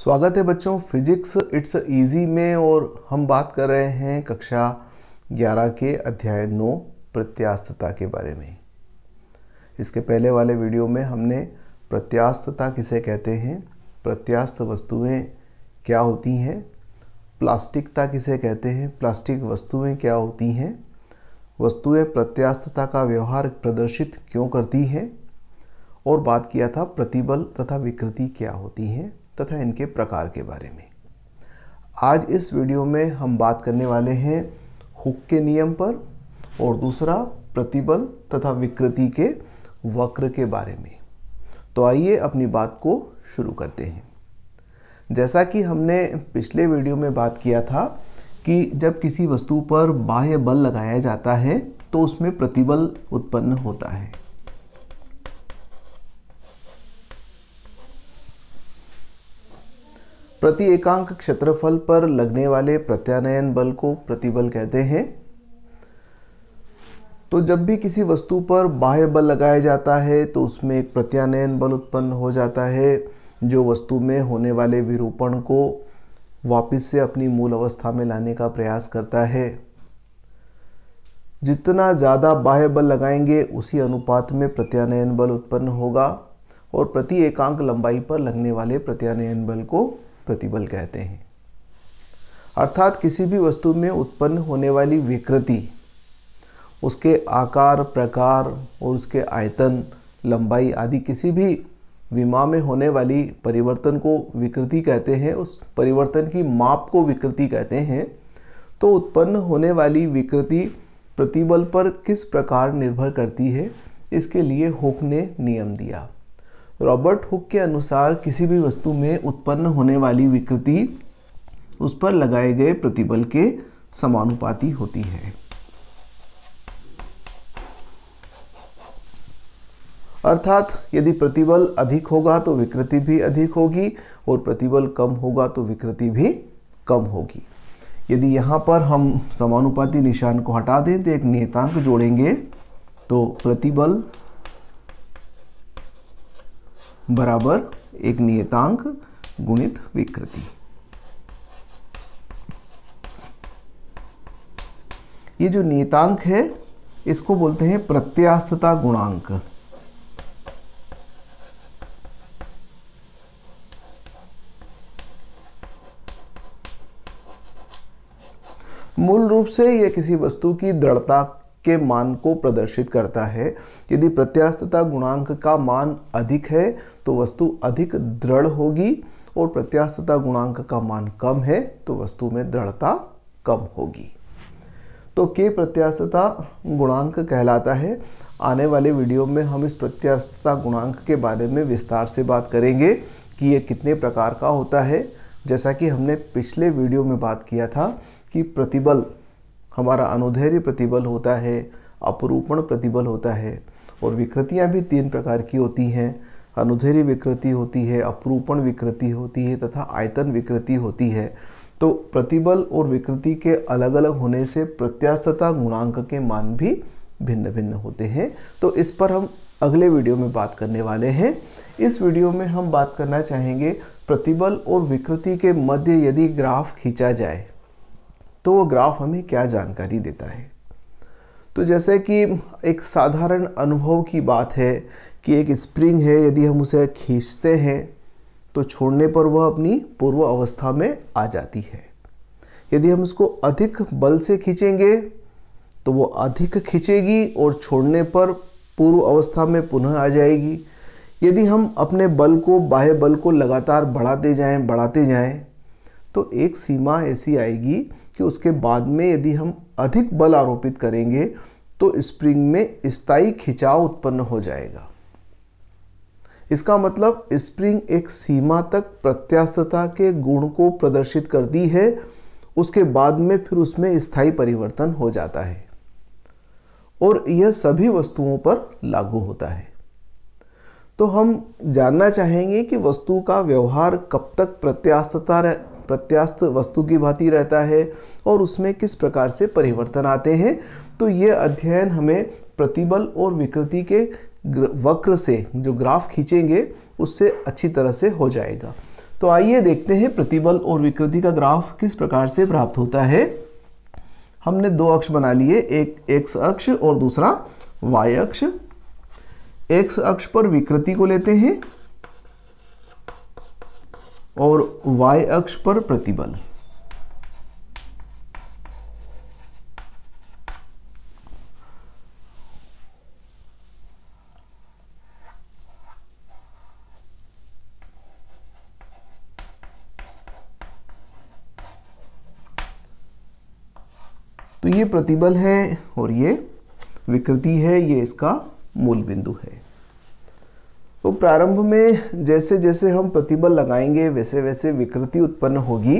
स्वागत है बच्चों फिजिक्स इट्स इजी में। और हम बात कर रहे हैं कक्षा 11 के अध्याय 9 प्रत्यास्थता के बारे में। इसके पहले वाले वीडियो में हमने प्रत्यास्थता किसे कहते हैं, प्रत्यास्थ वस्तुएं क्या होती हैं, प्लास्टिकता किसे कहते हैं, प्लास्टिक वस्तुएं क्या होती हैं, वस्तुएं प्रत्यास्थता का व्यवहार प्रदर्शित क्यों करती हैं, और बात किया था प्रतिबल तथा विकृति क्या होती हैं तथा इनके प्रकार के बारे में। आज इस वीडियो में हम बात करने वाले हैं हुक के नियम पर और दूसरा प्रतिबल तथा विकृति के वक्र के बारे में। तो आइए अपनी बात को शुरू करते हैं। जैसा कि हमने पिछले वीडियो में बात किया था कि जब किसी वस्तु पर बाह्य बल लगाया जाता है तो उसमें प्रतिबल उत्पन्न होता है। प्रति एकांक क्षेत्रफल पर लगने वाले प्रत्यानयन बल को प्रतिबल कहते हैं। तो जब भी किसी वस्तु पर बाह्य बल लगाया जाता है तो उसमें एक प्रत्यानयन बल उत्पन्न हो जाता है जो वस्तु में होने वाले विरूपण को वापस से अपनी मूल अवस्था में लाने का प्रयास करता है। जितना ज़्यादा बाह्य बल लगाएंगे उसी अनुपात में प्रत्यानयन बल उत्पन्न होगा और प्रति एकांक लंबाई पर लगने वाले प्रत्यानयन बल को प्रतिबल कहते हैं। अर्थात किसी भी वस्तु में उत्पन्न होने वाली विकृति, उसके आकार, प्रकार और उसके आयतन, लंबाई आदि किसी भी विमा में होने वाली परिवर्तन को विकृति कहते हैं। उस परिवर्तन की माप को विकृति कहते हैं। तो उत्पन्न होने वाली विकृति प्रतिबल पर किस प्रकार निर्भर करती है, इसके लिए हुक ने नियम दिया। रॉबर्ट हुक के अनुसार किसी भी वस्तु में उत्पन्न होने वाली विकृति उस पर लगाए गए प्रतिबल के समानुपाती होती है। अर्थात यदि प्रतिबल अधिक होगा तो विकृति भी अधिक होगी और प्रतिबल कम होगा तो विकृति भी कम होगी। यदि यहाँ पर हम समानुपाती निशान को हटा दें तो एक नियतांक जोड़ेंगे तो प्रतिबल बराबर एक नियतांक गुणित विकृति। ये जो नियतांक है इसको बोलते हैं प्रत्यास्थता गुणांक। मूल रूप से यह किसी वस्तु की दृढ़ता के मान को प्रदर्शित करता है। यदि प्रत्यास्थता गुणांक का मान अधिक है तो वस्तु अधिक दृढ़ होगी और प्रत्यास्थता गुणांक का मान कम है तो वस्तु में दृढ़ता कम होगी। तो के प्रत्यास्थता गुणांक कहलाता है। आने वाले वीडियो में हम इस प्रत्यास्थता गुणांक के बारे में विस्तार से बात करेंगे कि ये कितने प्रकार का होता है। जैसा कि हमने पिछले वीडियो में बात किया था कि प्रतिबल हमारा अनुदैर्ध्य प्रतिबल होता है, अपरूपण प्रतिबल होता है और विकृतियां भी 3 प्रकार की होती हैं। अनुदैर्ध्य विकृति होती है, अपरूपण विकृति होती है तथा आयतन विकृति होती है। तो प्रतिबल और विकृति के अलग अलग होने से प्रत्यास्थता गुणांक के मान भी भिन्न भिन्न होते हैं। तो इस पर हम अगले वीडियो में बात करने वाले हैं। इस वीडियो में हम बात करना चाहेंगे प्रतिबल और विकृति के मध्य यदि ग्राफ खींचा जाए तो वो ग्राफ हमें क्या जानकारी देता है। तो जैसे कि एक साधारण अनुभव की बात है कि एक स्प्रिंग है, यदि हम उसे खींचते हैं तो छोड़ने पर वह अपनी पूर्व अवस्था में आ जाती है। यदि हम उसको अधिक बल से खींचेंगे तो वो अधिक खींचेगी और छोड़ने पर पूर्व अवस्था में पुनः आ जाएगी। यदि हम अपने बल को, बाह्य बल को लगातार बढ़ाते जाएं तो एक सीमा ऐसी आएगी कि उसके बाद में यदि हम अधिक बल आरोपित करेंगे तो स्प्रिंग में स्थायी खिंचाव उत्पन्न हो जाएगा। इसका मतलब स्प्रिंग एक सीमा तक प्रत्यास्थता के गुण को प्रदर्शित करती है, उसके बाद में फिर उसमें स्थायी परिवर्तन हो जाता है और यह सभी वस्तुओं पर लागू होता है। तो हम जानना चाहेंगे कि वस्तु का व्यवहार कब तक प्रत्यास्थ वस्तु की भांति रहता है और उसमें किस प्रकार से परिवर्तन आते हैं। तो ये अध्ययन हमें प्रतिबल और विकृति के वक्र से जो ग्राफ खींचेंगे उससे अच्छी तरह से हो जाएगा। तो आइए देखते हैं प्रतिबल और विकृति का ग्राफ किस प्रकार से प्राप्त होता है। हमने दो अक्ष बना लिए, एक एक्स अक्ष और दूसरा वाई अक्ष। एक्स अक्ष पर विकृति को लेते हैं और वाई अक्ष पर प्रतिबल। तो ये प्रतिबल है और ये विकृति है, ये इसका मूल बिंदु है। तो प्रारंभ में जैसे जैसे हम प्रतिबल लगाएंगे वैसे वैसे विकृति उत्पन्न होगी।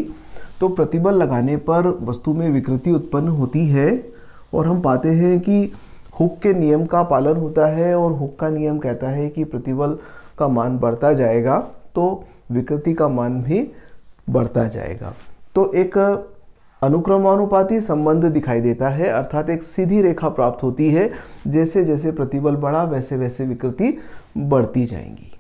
तो प्रतिबल लगाने पर वस्तु में विकृति उत्पन्न होती है और हम पाते हैं कि हुक के नियम का पालन होता है और हुक का नियम कहता है कि प्रतिबल का मान बढ़ता जाएगा तो विकृति का मान भी बढ़ता जाएगा। तो एक अनुक्रमानुपाती संबंध दिखाई देता है, अर्थात एक सीधी रेखा प्राप्त होती है। जैसे जैसे प्रतिबल बढ़ा वैसे वैसे विकृति बढ़ती जाएंगी।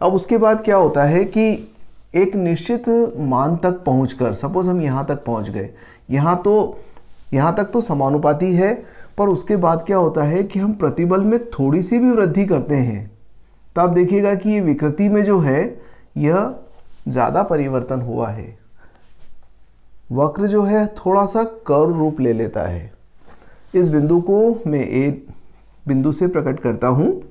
अब उसके बाद क्या होता है कि एक निश्चित मान तक पहुंचकर, सपोज हम यहाँ तक पहुंच गए, यहाँ तक तो समानुपाती है, पर उसके बाद क्या होता है कि हम प्रतिबल में थोड़ी सी भी वृद्धि करते हैं तो आप देखिएगा कि ये विकृति में जो है यह ज़्यादा परिवर्तन हुआ है। वक्र जो है थोड़ा सा कर्व रूप ले लेता है। इस बिंदु को मैं ए बिंदु से प्रकट करता हूँ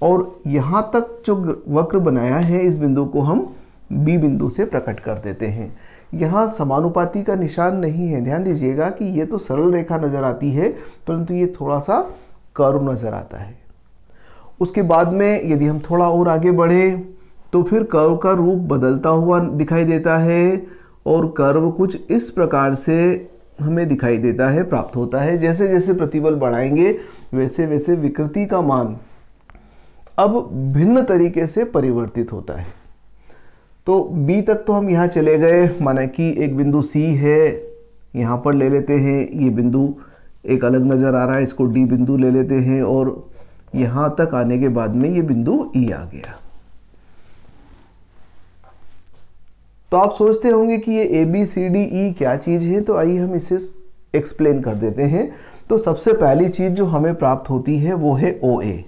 और यहाँ तक जो वक्र बनाया है इस बिंदु को हम बी बिंदु से प्रकट कर देते हैं। यहाँ समानुपाती का निशान नहीं है। ध्यान दीजिएगा कि ये तो सरल रेखा नज़र आती है परंतु ये थोड़ा सा कर्व नज़र आता है। उसके बाद में यदि हम थोड़ा और आगे बढ़े तो फिर कर्व का रूप बदलता हुआ दिखाई देता है और कर्व कुछ इस प्रकार से हमें दिखाई देता है, प्राप्त होता है। जैसे जैसे प्रतिबल बढ़ाएंगे वैसे वैसे विकृति का मान अब भिन्न तरीके से परिवर्तित होता है। तो B तक तो हम यहाँ चले गए, माना कि एक बिंदु C है, यहाँ पर ले लेते हैं। ये बिंदु एक अलग नज़र आ रहा है, इसको D बिंदु ले लेते हैं और यहाँ तक आने के बाद में ये बिंदु E आ गया। तो आप सोचते होंगे कि ये A B C D E क्या चीज़ है, तो आइए हम इसे एक्सप्लेन कर देते हैं। तो सबसे पहली चीज़ जो हमें प्राप्त होती है वो है ओ ए।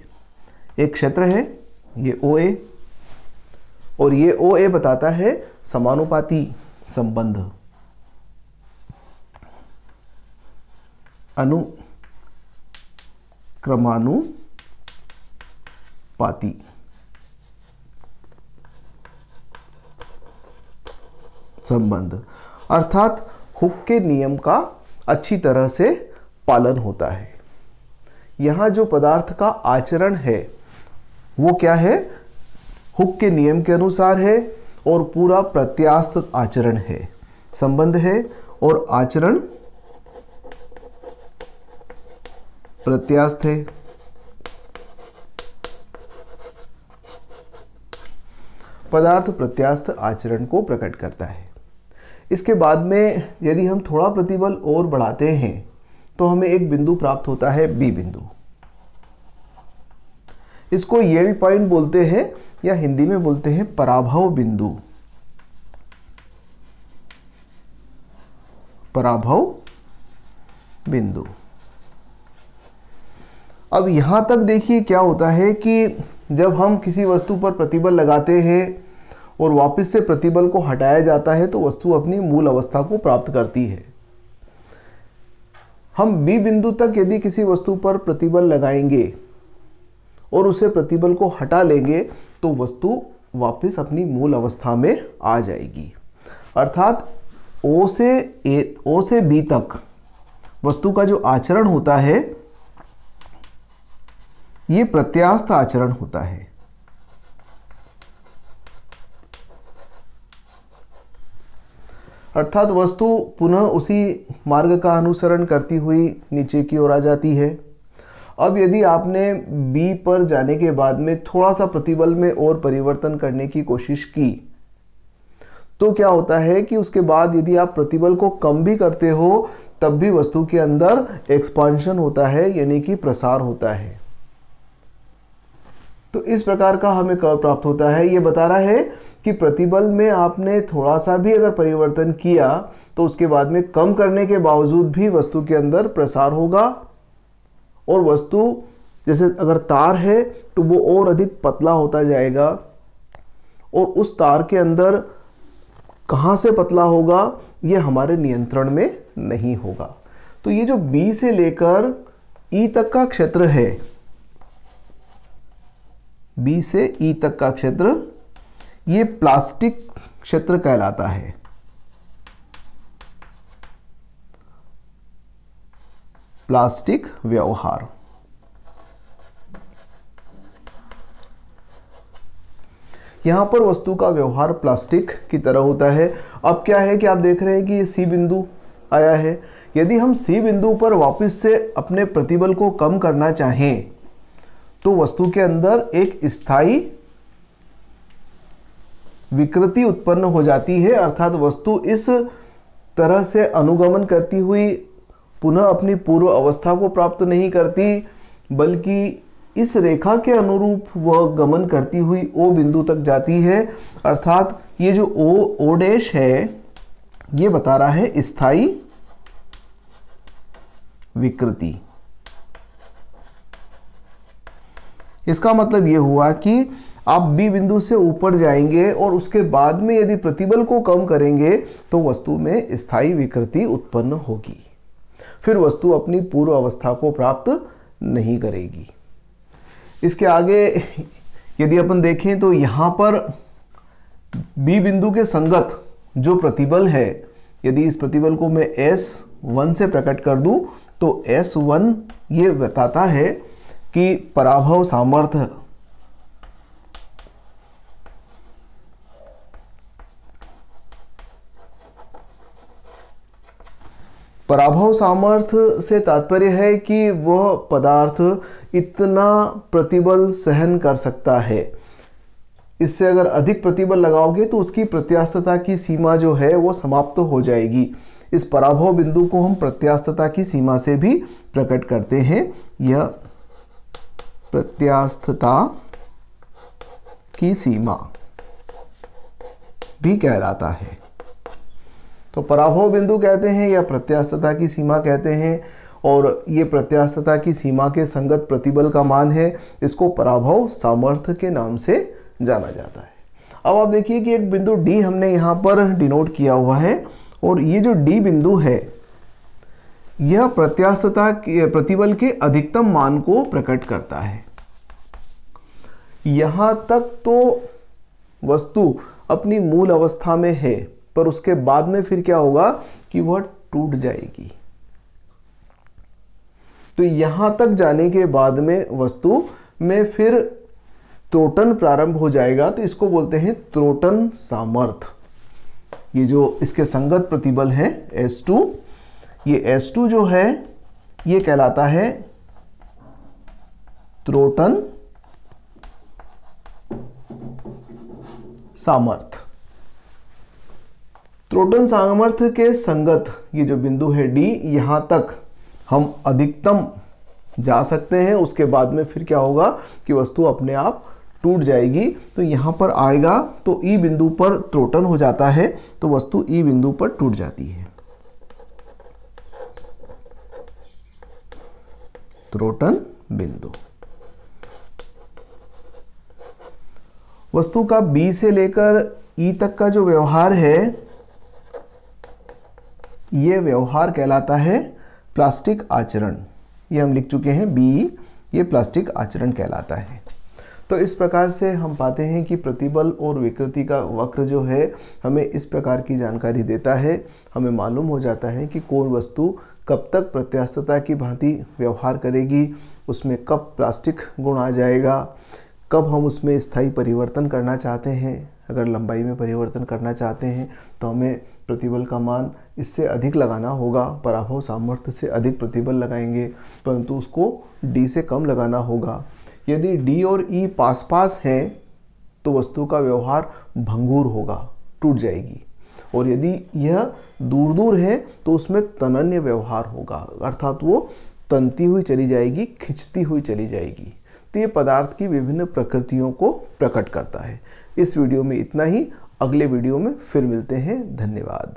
एक क्षेत्र है ये ओ ए और ये ओ ए बताता है समानुपाती संबंध, अनुक्रमानुपाती। संबंध अर्थात हुक के नियम का अच्छी तरह से पालन होता है। यहाँ जो पदार्थ का आचरण है वो क्या है, हुक के नियम के अनुसार है और पूरा प्रत्यास्थ आचरण है, संबंध है और आचरण प्रत्यास्थ है। पदार्थ प्रत्यास्थ आचरण को प्रकट करता है। इसके बाद में यदि हम थोड़ा प्रतिबल और बढ़ाते हैं तो हमें एक बिंदु प्राप्त होता है बी बिंदु। इसको यील्ड पॉइंट बोलते हैं या हिंदी में बोलते हैं पराभव बिंदु। पराभव बिंदु। अब यहां तक देखिए क्या होता है कि जब हम किसी वस्तु पर प्रतिबल लगाते हैं और वापस से प्रतिबल को हटाया जाता है तो वस्तु अपनी मूल अवस्था को प्राप्त करती है। हम बी बिंदु तक यदि किसी वस्तु पर प्रतिबल लगाएंगे और उसे प्रतिबल को हटा लेंगे तो वस्तु वापस अपनी मूल अवस्था में आ जाएगी। अर्थात ओ से बी तक वस्तु का जो आचरण होता है ये प्रत्यास्थ आचरण होता है। अर्थात वस्तु पुनः उसी मार्ग का अनुसरण करती हुई नीचे की ओर आ जाती है। अब यदि आपने B पर जाने के बाद में थोड़ा सा प्रतिबल में और परिवर्तन करने की कोशिश की तो क्या होता है कि उसके बाद यदि आप प्रतिबल को कम भी करते हो तब भी वस्तु के अंदर एक्सपांशन होता है, यानी कि प्रसार होता है। तो इस प्रकार का हमें कर्व प्राप्त होता है। ये बता रहा है कि प्रतिबल में आपने थोड़ा सा भी अगर परिवर्तन किया तो उसके बाद में कम करने के बावजूद भी वस्तु के अंदर प्रसार होगा, और वस्तु जैसे अगर तार है तो वो और अधिक पतला होता जाएगा, और उस तार के अंदर कहाँ से पतला होगा ये हमारे नियंत्रण में नहीं होगा। तो ये जो B से लेकर E तक का क्षेत्र है, B से E तक का क्षेत्र, ये प्लास्टिक क्षेत्र कहलाता है। प्लास्टिक व्यवहार। यहां पर वस्तु का व्यवहार प्लास्टिक की तरह होता है। अब क्या है कि आप देख रहे हैं कि ये C बिंदु आया है। यदि हम C बिंदु पर वापस से अपने प्रतिबल को कम करना चाहें तो वस्तु के अंदर एक स्थायी विकृति उत्पन्न हो जाती है, अर्थात वस्तु इस तरह से अनुगमन करती हुई पुनः अपनी पूर्व अवस्था को प्राप्त नहीं करती, बल्कि इस रेखा के अनुरूप वह गमन करती हुई O बिंदु तक जाती है। अर्थात ये जो O डैश है ये बता रहा है स्थायी विकृति। इसका मतलब ये हुआ कि आप B बिंदु से ऊपर जाएंगे और उसके बाद में यदि प्रतिबल को कम करेंगे तो वस्तु में स्थायी विकृति उत्पन्न होगी, फिर वस्तु अपनी पूर्व अवस्था को प्राप्त नहीं करेगी। इसके आगे यदि अपन देखें तो यहाँ पर B बिंदु के संगत जो प्रतिबल है, यदि इस प्रतिबल को मैं S1 से प्रकट कर दूं तो S1 ये बताता है कि पराभव सामर्थ्य से तात्पर्य है कि वह पदार्थ इतना प्रतिबल सहन कर सकता है। इससे अगर अधिक प्रतिबल लगाओगे तो उसकी प्रत्यास्थता की सीमा जो है वो समाप्त हो जाएगी। इस पराभव बिंदु को हम प्रत्यास्थता की सीमा से भी प्रकट करते हैं। यह प्रत्यास्थता की सीमा भी कहलाता है। तो पराभव बिंदु कहते हैं या प्रत्यास्थता की सीमा कहते हैं, और ये प्रत्यास्थता की सीमा के संगत प्रतिबल का मान है, इसको पराभव सामर्थ्य के नाम से जाना जाता है। अब आप देखिए कि एक बिंदु D हमने यहाँ पर डिनोट किया हुआ है, और ये जो D बिंदु है यह प्रत्यास्थता प्रतिबल के अधिकतम मान को प्रकट करता है। यहाँ तक तो वस्तु अपनी मूल अवस्था में है, पर उसके बाद में फिर क्या होगा कि वह टूट जाएगी। तो यहां तक जाने के बाद में वस्तु में फिर त्रोटन प्रारंभ हो जाएगा, तो इसको बोलते हैं त्रोटन सामर्थ्य। ये जो इसके संगत प्रतिबल है S2, ये S2 जो है ये कहलाता है त्रोटन सामर्थ्य। त्रोटन सामर्थ्य के संगत ये जो बिंदु है D, यहां तक हम अधिकतम जा सकते हैं। उसके बाद में फिर क्या होगा कि वस्तु अपने आप टूट जाएगी। तो यहां पर आएगा तो E बिंदु पर त्रोटन हो जाता है, तो वस्तु E बिंदु पर टूट जाती है। त्रोटन बिंदु। वस्तु का B से लेकर E तक का जो व्यवहार है ये व्यवहार कहलाता है प्लास्टिक आचरण। ये हम लिख चुके हैं B, ये प्लास्टिक आचरण कहलाता है। तो इस प्रकार से हम पाते हैं कि प्रतिबल और विकृति का वक्र जो है हमें इस प्रकार की जानकारी देता है। हमें मालूम हो जाता है कि कौन वस्तु कब तक प्रत्यास्थता की भांति व्यवहार करेगी, उसमें कब प्लास्टिक गुण आ जाएगा, कब हम उसमें स्थायी परिवर्तन करना चाहते हैं। अगर लंबाई में परिवर्तन करना चाहते हैं तो हमें प्रतिबल का मान इससे अधिक लगाना होगा, पराभव सामर्थ्य से अधिक प्रतिबल लगाएंगे, परंतु उसको D से कम लगाना होगा। यदि D और E पास पास हैं तो वस्तु का व्यवहार भंगुर होगा, टूट जाएगी, और यदि यह दूर दूर है तो उसमें तनन्य व्यवहार होगा, अर्थात वो तनती हुई चली जाएगी, खिंचती हुई चली जाएगी। तो ये पदार्थ की विभिन्न प्रकृतियों को प्रकट करता है। इस वीडियो में इतना ही, अगले वीडियो में फिर मिलते हैं। धन्यवाद।